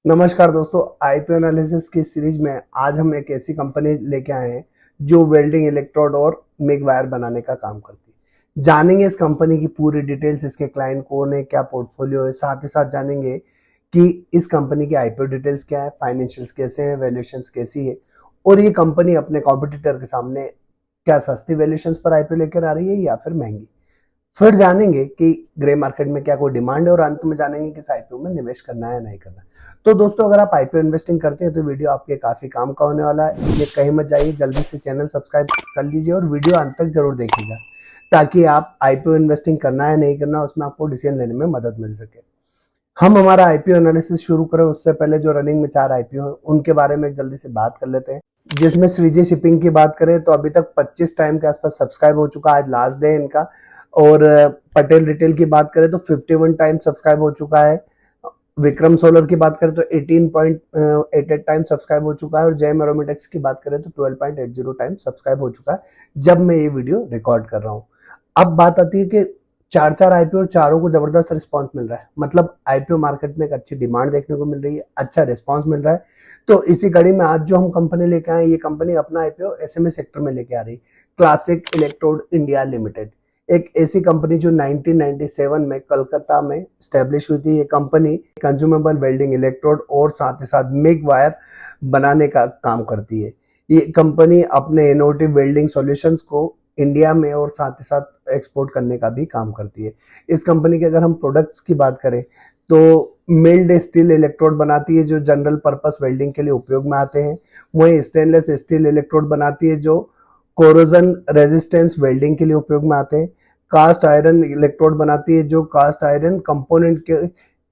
नमस्कार दोस्तों, IPO analysis की सीरीज में आज हम एक ऐसी कंपनी लेके आए हैं जो वेल्डिंग इलेक्ट्रोड और मिग वायर बनाने का काम करती है। जानेंगे इस कंपनी की पूरी डिटेल्स, इसके क्लाइंट कौन है, क्या पोर्टफोलियो है, साथ ही साथ जानेंगे कि इस कंपनी की आईपीओ डिटेल्स क्या है, फाइनेंशियल्स कैसे हैं, वैल्यूएशंस कैसी है और ये कंपनी अपने कॉम्पिटिटर के सामने क्या सस्ती वैल्यूएशंस पर आईपीओ लेकर आ रही है या फिर महंगी। फिर जानेंगे कि ग्रे मार्केट में क्या कोई डिमांड है और अंत में जानेंगे कि आईपीओ में निवेश करना है या नहीं करना। तो दोस्तों, अगर आप आईपीओ इन्वेस्टिंग करते हैं तो वीडियो आपके काफी काम का होने वाला है, इसलिए कहीं मत जाइए, जल्दी से चैनल सब्सक्राइब कर लीजिए और वीडियो अंत तक जरूर देखिएगा ताकि आप आईपीओ इन्वेस्टिंग करना है नहीं करना उसमें आपको डिसीजन लेने में मदद मिल सके। हम हमारा आईपीओ एनालिसिस शुरू करें उससे पहले जो रनिंग में 4 आईपीओ हैं उनके बारे में जल्दी से बात कर लेते हैं। जिसमें श्रीजी शिपिंग की बात करें तो अभी तक 25 टाइम के आसपास सब्सक्राइब हो चुका है, आज लास्ट डे इनका। और पटेल रिटेल की बात करें तो 51 टाइम सब्सक्राइब हो चुका है। विक्रम सोलर की बात करें तो 18.88 टाइम सब्सक्राइब हो चुका है और जैम एरोमेटिक्स की बात करें तो 12.80 टाइम सब्सक्राइब हो चुका है जब मैं ये वीडियो रिकॉर्ड कर रहा हूँ। अब बात आती है कि चार आईपीओ और चारों को जबरदस्त रिस्पांस मिल रहा है, मतलब आईपीओ मार्केट में एक अच्छी डिमांड देखने को मिल रही है, अच्छा रिस्पांस मिल रहा है। तो इसी कड़ी में आज जो हम कंपनी लेके आए, ये कंपनी अपना आईपीओ एसएमई सेक्टर में लेके आ रही, क्लासिक इलेक्ट्रोड इंडिया लिमिटेड। एक ऐसी कंपनी जो 1997 में कलकत्ता में स्टैब्लिश हुई थी। ये कंपनी कंज्यूमेबल वेल्डिंग इलेक्ट्रोड और साथ ही साथ मिग वायर बनाने का काम करती है। ये कंपनी अपने इनोवेटिव वेल्डिंग सॉल्यूशंस को इंडिया में और साथ ही साथ एक्सपोर्ट करने का भी काम करती है। इस कंपनी के अगर हम प्रोडक्ट्स की बात करें तो मिल्ड स्टील इलेक्ट्रोड बनाती है जो जनरल पर्पस वेल्डिंग के लिए उपयोग में आते हैं। वहीं स्टेनलेस स्टील इलेक्ट्रोड बनाती है जो कोरोजन रेजिस्टेंस वेल्डिंग के लिए उपयोग में आते हैं। कास्ट आयरन इलेक्ट्रोड बनाती है जो कास्ट आयरन कंपोनेंट के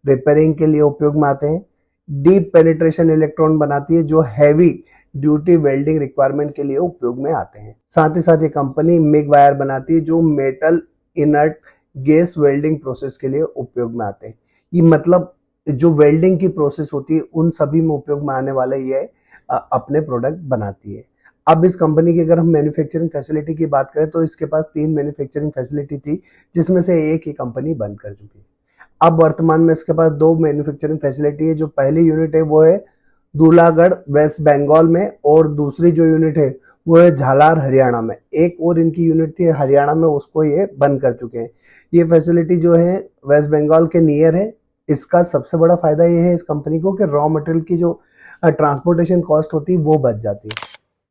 रिपेयरिंग के लिए उपयोग में आते हैं। डीप पेनिट्रेशन इलेक्ट्रोड बनाती है जो हैवी ड्यूटी वेल्डिंग रिक्वायरमेंट के लिए उपयोग में आते हैं। साथ ही साथ ये कंपनी मिग वायर बनाती है जो metal inert gas welding process के लिए उपयोग में आते हैं। ये मतलब जो वेल्डिंग की प्रोसेस होती है उन सभी में उपयोग में आने वाले ये अपने प्रोडक्ट बनाती है। अब इस कंपनी की अगर हम मैन्युफैक्चरिंग फैसिलिटी की बात करें तो इसके पास 3 मैन्युफैक्चरिंग फैसिलिटी थी जिसमें से एक ही कंपनी बंद कर चुकी है। अब वर्तमान में इसके पास 2 मैन्युफैक्चरिंग फैसिलिटी है। जो पहली यूनिट है वो है दूलागढ़ वेस्ट बंगाल में और दूसरी जो यूनिट है वो है झालार हरियाणा में। एक और इनकी यूनिट थी हरियाणा में, उसको ये बंद कर चुके हैं। ये फैसिलिटी जो है वेस्ट बंगाल के नियर है। इसका सबसे बड़ा फायदा ये है इस कंपनी को कि रॉ मटेरियल की जो ट्रांसपोर्टेशन कॉस्ट होती है वो बच जाती है।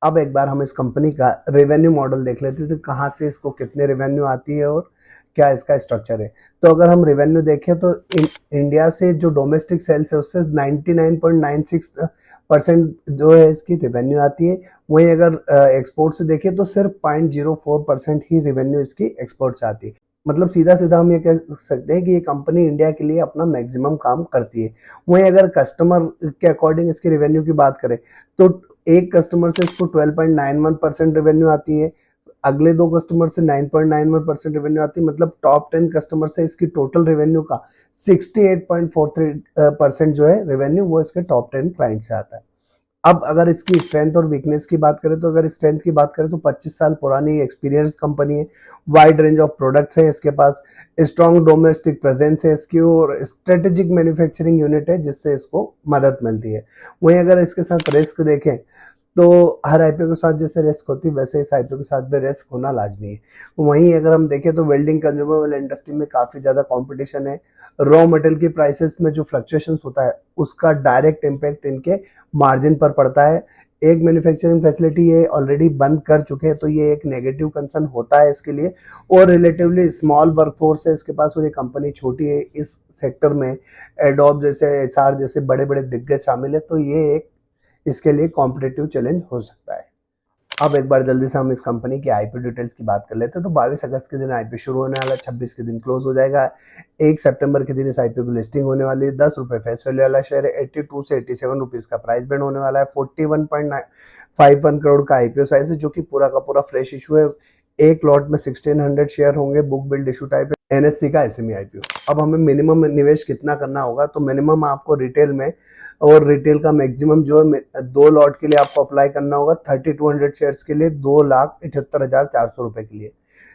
अब एक बार हम इस कंपनी का रेवेन्यू मॉडल देख लेते हैं तो कहाँ से इसको कितने रेवेन्यू आती है और क्या इसका स्ट्रक्चर है। तो अगर हम रेवेन्यू देखें तो इंडिया से जो डोमेस्टिक सेल्स है उससे 99.96% जो है इसकी रेवेन्यू आती है। वहीं अगर एक्सपोर्ट से देखें तो सिर्फ 0.04% ही रेवेन्यू इसकी एक्सपोर्ट से आती है। मतलब सीधा सीधा हम ये कह सकते हैं कि ये कंपनी इंडिया के लिए अपना मैक्सिमम काम करती है। वहीं अगर कस्टमर के अकॉर्डिंग इसकी रेवेन्यू की बात करें तो एक कस्टमर से इसको 12.91% रेवेन्यू आती है, अगले 2 कस्टमर से 9.91% रेवेन्यू आती है। मतलब टॉप 10 कस्टमर से इसकी टोटल रेवेन्यू का 68.43% जो है रेवेन्यू वो इसके टॉप 10 क्लाइंट से आता है। अब अगर इसकी स्ट्रेंथ और वीकनेस की बात करें तो अगर स्ट्रेंथ की बात करें तो 25 साल पुरानी एक्सपीरियंस कंपनी है, वाइड रेंज ऑफ प्रोडक्ट्स है इसके पास, स्ट्रॉन्ग डोमेस्टिक प्रेजेंस है इसकी और स्ट्रेटेजिक मैन्युफैक्चरिंग यूनिट है जिससे इसको मदद मिलती है। वहीं अगर इसके साथ रिस्क देखें तो हर आईपीओ के साथ जैसे रिस्क होती है वैसे इस आईपीओ के साथ भी रिस्क होना लाजमी है। वहीं अगर हम देखें तो वेल्डिंग कंज्यूमेबल इंडस्ट्री में काफी ज्यादा कंपटीशन है। रॉ मटेरियल की प्राइसेस में जो फ्लक्चुएशंस होता है उसका डायरेक्ट इम्पैक्ट इनके मार्जिन पर पड़ता है। एक मैन्युफैक्चरिंग फैसिलिटी ये ऑलरेडी बंद कर चुके हैं तो ये एक नेगेटिव कंसर्न होता है इसके लिए। और रिलेटिवली स्मॉल वर्कफोर्स है इसके पास और ये कंपनी छोटी है। इस सेक्टर में एडोब जैसे एचआर जैसे बड़े बड़े दिग्गज शामिल है तो ये एक इसके लिए कॉम्पिटिटिव चैलेंज हो सकता है। अब एक बार जल्दी से हम इस कंपनी की आईपीओ डिटेल्स की बात कर लेते हैं। तो 22 अगस्त के दिन आईपीओ शुरू होने वाला है, 26 के दिन क्लोज हो जाएगा। 1 सितंबर के दिन इस आईपीओ की लिस्टिंग होने वाली है। 10 रुपए फेस वैल्यू वाला शेयर है। 82 से 87 रुपीज का प्राइस बैंड होने वाला है। 41.51 करोड़ का आईपीओ साइज है जो कि पूरा का पूरा फ्रेश इशू है। एक लॉट में 1600 शेयर होंगे। बुक बिल्ड इशू टाइप है, एनएससी का एसएमई आईपीओ। अब हमें मिनिमम निवेश कितना करना होगा तो मिनिमम आपको रिटेल में और रिटेल का मैक्सिमम जो है 2 लॉट के लिए आपको अप्लाई करना होगा 3200 शेयर्स के लिए 2,78,400 रुपए के लिए।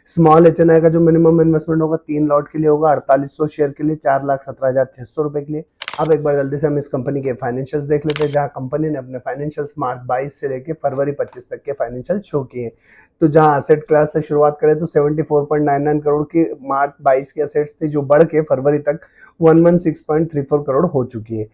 स्मॉल एचएनआई का जो मिनिमम इन्वेस्टमेंट होगा 3 लॉट के लिए होगा 4800 शेयर के लिए 4,17,600 रुपए के लिए। अब एक बार जल्दी से हम इस कंपनी के फाइनेंशियल्स देख लेते हैं, जहां कंपनी ने अपने फाइनेंशियल्स मार्च 22 से लेके फरवरी 25 तक के फाइनेंशियल शो किए। तो जहां असेट क्लास से शुरुआत करें तो 74.99 करोड़ की मार्च 22 की असेट्स थी, जो बढ़ के फरवरी तक 116.34 करोड़ हो चुकी है।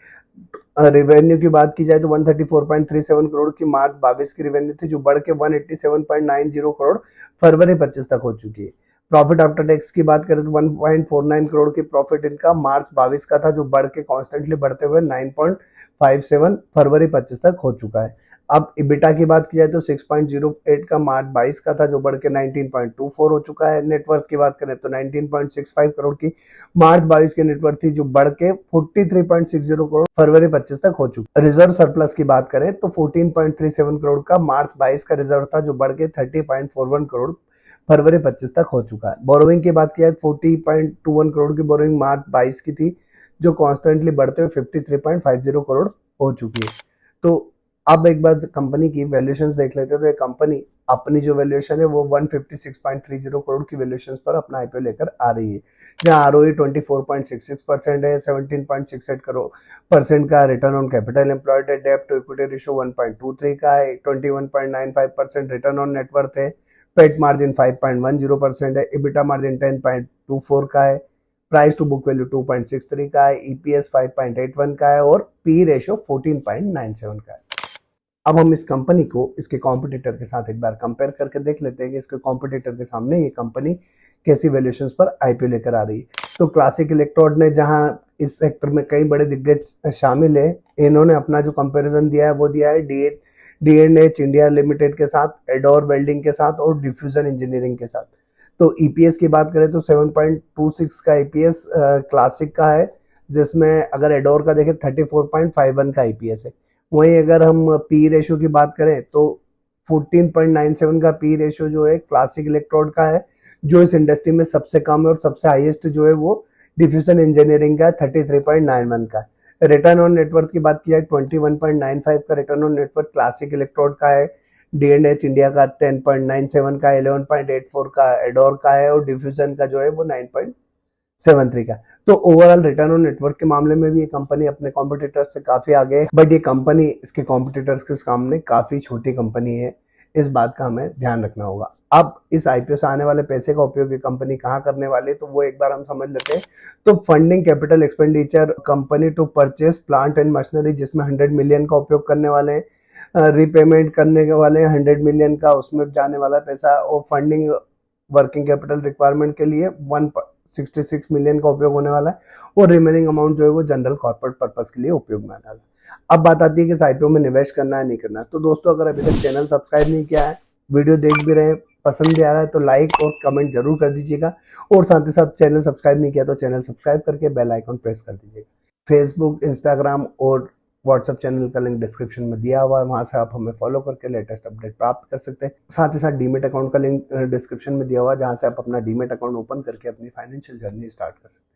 रेवेन्यू की बात की जाए तो 134.37 करोड़ की मार्च 22 की रेवेन्यू थी, जो बढ़ के 187.90 करोड़ फरवरी 25 तक हो चुकी है। प्रॉफिट आफ्टर टैक्स की बात करें तो 1.49 करोड़ की प्रॉफिट इनका मार्च 22 का था, जो बढ़ के कॉन्स्टेंटली बढ़ते हुए 9.57 फरवरी 25 तक हो चुका है। अब इबिटा की बात की जाए तो 6.08 का मार्च 22 का था, जो बढ़ के 19.24 हो चुका है। नेटवर्थ की बात करें तो 19.65 करोड़ की मार्च 22 की नेटवर्थ थी, जो बढ़ के 43.60 करोड़ फरवरी 25 तक हो चुका है। रिजर्व सरप्लस की बात करें तो 14.37 करोड़ का मार्च 22 का रिजर्व था, जो बढ़ के 30.41 करोड़ फरवरी 25 तक हो चुका है। बोरोइंग की बात की जाए 40.21 करोड़ की बोरोइंग मार्च 22 की थी, जो कॉन्स्टेंटली बढ़ते हुए 53.50 करोड़ हो चुकी है। तो अब एक बार कंपनी की वैल्यूएशंस देख लेते हैं। तो ये कंपनी अपनी जो वैल्यूएशन है वो 156.30 करोड़ की वैल्यूएशंस पर अपना आईपीओ लेकर आ रही है, जहां आरओई 24.66% है, 17.68 करोड़ परसेंट का रिटर्न ऑन कैपिटल एम्प्लॉयड है, डेब्ट टू इक्विटी रेशियो 1.23 का है, 21.95% रिटर्न ऑन नेटवर्थ है, पेट मार्जिन 5.10% है, इबिटा मार्जिन 10.24 का है, प्राइस टू बुक वैल्यू 2.63 का है, ईपीएस 5.81 का है और पी रेशियो 14.97 का है। अब हम इस कंपनी को इसके कॉम्पिटिटर के साथ एक बार कंपेयर करके देख लेते हैं कि इसके कॉम्पिटिटर के सामने ये कंपनी कैसी वैल्यूएशंस पर आईपीओ लेकर आ रही है। तो क्लासिक इलेक्ट्रोड ने, जहां इस सेक्टर में कई बड़े दिग्गज शामिल है, इन्होंने अपना जो कंपैरिजन दिया है वो दिया है डीएनएच इंडिया लिमिटेड के साथ, एडोर वेल्डिंग के साथ और डिफ्यूजन इंजीनियरिंग के साथ। तो ईपीएस की बात करें तो 7.26 का ईपीएस क्लासिक का है, जिसमें अगर एडोर का देखें 34.51 का ईपीएस है। वहीं अगर हम पी रेशियो की बात करें तो 14.97 का पी रेशियो जो है क्लासिक इलेक्ट्रोड का है, जो इस इंडस्ट्री में सबसे कम है, और सबसे हाईएस्ट जो है वो डिफ्यूजन इंजीनियरिंग का 33.91 का है। रिटर्न ऑन नेटवर्थ की बात की जाए 21.95 का return on net worth classic electrode का है, डीएनएच इंडिया का 10.97 का, 11.84 का एडोर का है, और डिफ्यूजन का जो है वो 9.73 का। तो ओवरऑल रिटर्न ऑन नेटवर्क के मामले में भी ये कंपनी अपने कॉम्पिटिटर्स से काफी आगे है, बट ये कंपनी इसके कॉम्पिटिटर्स के सामने काफी छोटी कंपनी है। इस बात का हमें ध्यान रखना होगा। अब इस आईपीओ से आने वाले पैसे का उपयोग ये कंपनी कहाँ करने वाली है, तो वो एक बार हम समझ लेते हैं। तो funding capital expenditure company to purchase plant and machinery, जिसमें 100 मिलियन का उपयोग करने वाले हैं, रिपेमेंट करने के वाले हैं 100 मिलियन का, उसमें जाने वाला पैसा, और फंडिंग वर्किंग कैपिटल रिक्वायरमेंट के लिए 166 मिलियन का उपयोग होने वाला है, और रिमेनिंग अमाउंट जो है वो जनरल कॉर्पोरेट पर्पस के लिए उपयोग में आने वाला है। अब बात आती है कि इस आईपीओ में निवेश करना है नहीं करना है। तो दोस्तों, अगर अभी तक चैनल सब्सक्राइब नहीं किया है, वीडियो देख भी रहे हैं, पसंद भी आ रहा है, तो लाइक और कमेंट जरूर कर दीजिएगा, और साथ ही साथ चैनल सब्सक्राइब नहीं किया तो चैनल सब्सक्राइब करके बेल आइकन प्रेस कर दीजिएगा। फेसबुक, इंस्टाग्राम और व्हाट्सएप चैनल का लिंक डिस्क्रिप्शन में दिया हुआ है, वहां से आप हमें फॉलो करके लेटेस्ट अपडेट प्राप्त कर सकते हैं। साथ ही साथ डीमेट अकाउंट का लिंक डिस्क्रिप्शन में दिया हुआ है, जहां से आप अपना डीमेट अकाउंट ओपन करके अपनी फाइनेंशियल जर्नी स्टार्ट कर सकते हैं।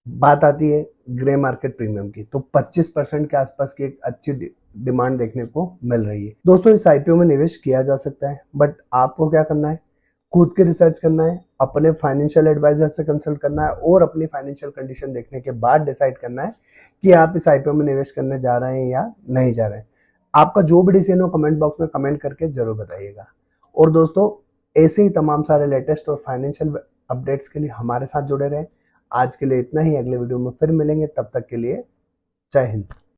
बात आती है ग्रे मार्केट प्रीमियम की, तो 25% के आसपास की एक अच्छी डिमांड देखने को मिल रही है। दोस्तों, इस आईपीओ में निवेश किया जा सकता है, बट आपको क्या करना है, खुद के रिसर्च करना है, अपने फाइनेंशियल एडवाइजर से कंसल्ट करना है, और अपनी फाइनेंशियल कंडीशन देखने के बाद डिसाइड करना है कि आप इस आईपीओ में निवेश करने जा रहे हैं या नहीं जा रहे हैं। आपका जो भी डिसीजन हो कमेंट बॉक्स में कमेंट करके जरूर बताइएगा। और दोस्तों, ऐसे ही तमाम सारे लेटेस्ट और फाइनेंशियल अपडेट्स के लिए हमारे साथ जुड़े रहें। आज के लिए इतना ही, अगले वीडियो में फिर मिलेंगे, तब तक के लिए जय हिंद।